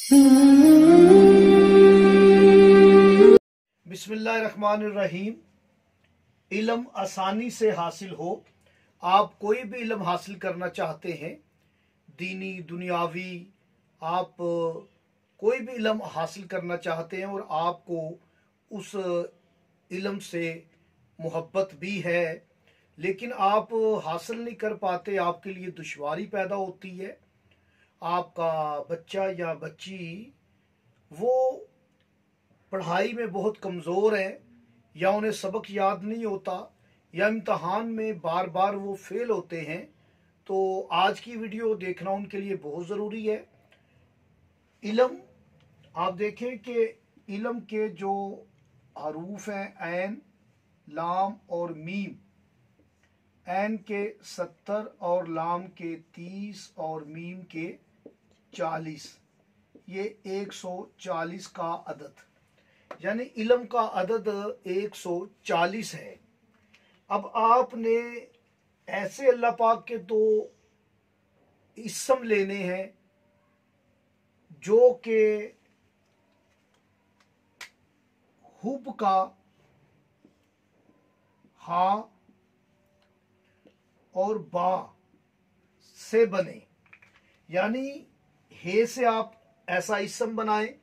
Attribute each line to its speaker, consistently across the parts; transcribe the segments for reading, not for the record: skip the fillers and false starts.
Speaker 1: बिस्मिल्लाहिर्रहमानिर्रहीम। इल्म आसानी से हासिल हो। आप कोई भी इल्म हासिल करना चाहते हैं, दीनी दुनियावी, आप कोई भी इल्म हासिल करना चाहते हैं और आपको उस इल्म से मोहब्बत भी है, लेकिन आप हासिल नहीं कर पाते, आपके लिए दुश्वारी पैदा होती है। आपका बच्चा या बच्ची वो पढ़ाई में बहुत कमज़ोर है, या उन्हें सबक याद नहीं होता, या इम्तहान में बार बार वो फेल होते हैं, तो आज की वीडियो देखना उनके लिए बहुत ज़रूरी है। इल्म, आप देखें कि इल्म के जो हरूफ हैं, ऐन, लाम और मीम, ऐन के 70 और लाम के 30 और मीम के 40, ये 140 का अदद, यानी इल्म का अदद 140 है। अब आपने ऐसे अल्लाह पाक के दो इस्म लेने हैं जो कि हुब का हा और बा से बने, यानी हे से आप ऐसा इस्म बनाएं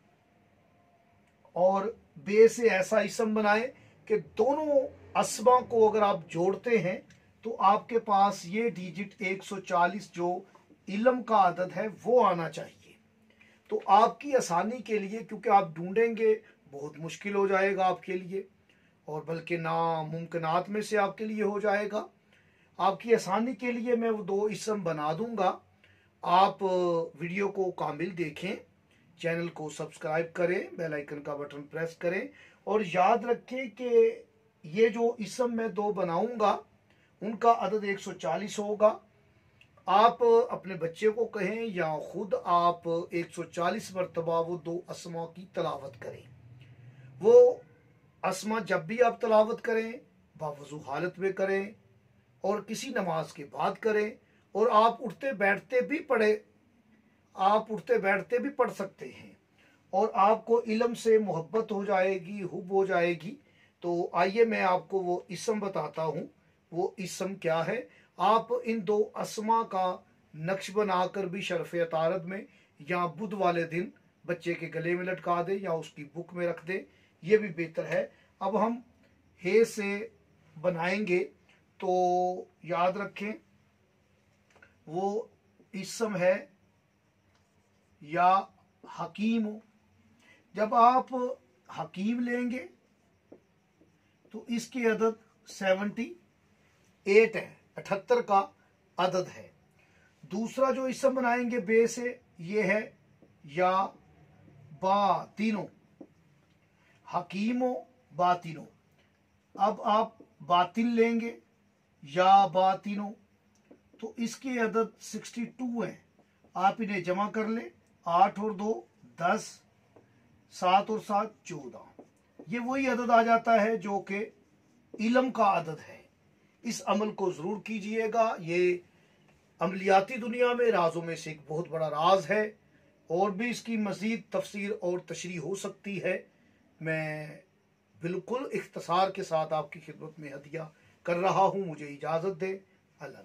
Speaker 1: और बे से ऐसा इस्म बनाएं कि दोनों अस्मा को अगर आप जोड़ते हैं तो आपके पास ये डिजिट 140 जो इल्म का अदद है वो आना चाहिए। तो आपकी आसानी के लिए, क्योंकि आप ढूंढेंगे बहुत मुश्किल हो जाएगा आपके लिए, और बल्कि नामुमकिनात में से आपके लिए हो जाएगा, आपकी आसानी के लिए मैं वो दो इस्म बना दूंगा। आप वीडियो को कामिल देखें, चैनल को सब्सक्राइब करें, बेल आइकन का बटन प्रेस करें, और याद रखें कि ये जो इस्म मैं दो बनाऊंगा उनका अदद 140 होगा। आप अपने बच्चे को कहें या खुद आप 140 मरतबा वो दो अस्मा की तलावत करें। वो अस्मा जब भी आप तलावत करें, बावजू हालत में करें और किसी नमाज के बाद करें, और आप उठते बैठते भी पढ़े, आप उठते बैठते भी पढ़ सकते हैं, और आपको इल्म से मोहब्बत हो जाएगी, हुब हो जाएगी। तो आइए मैं आपको वो इस्म बताता हूँ। वो इस्म क्या है? आप इन दो अस्मा का नक्श बनाकर भी शरफ अतारत में या बुध वाले दिन बच्चे के गले में लटका दे या उसकी बुक में रख दे, ये भी बेहतर है। अब हम हे से बनाएंगे, तो याद रखें वो इस्म है या हकीम। जब आप हकीम लेंगे तो इसकी अदद 78 है, 78 का अदद है। दूसरा जो इस्म बनाएंगे बे से, ये है या बातिनो, हकीमो बातिनो। अब आप बातिन लेंगे या बातिनो, तो इसकी अदद 62 है। आप इन्हें जमा कर लें, 8 और 2 10, 7 और 7 14, ये वही अदद आ जाता है जो कि इल्म का अदद है। इस अमल को जरूर कीजिएगा। ये अमलियाती दुनिया में राजों में से एक बहुत बड़ा राज है, और भी इसकी मजीद तफसीर और तशरीह हो सकती है। मैं बिल्कुल इख्तिसार के साथ आपकी खिदमत में हदिया कर रहा हूँ। मुझे इजाज़त दें। अल्लाह।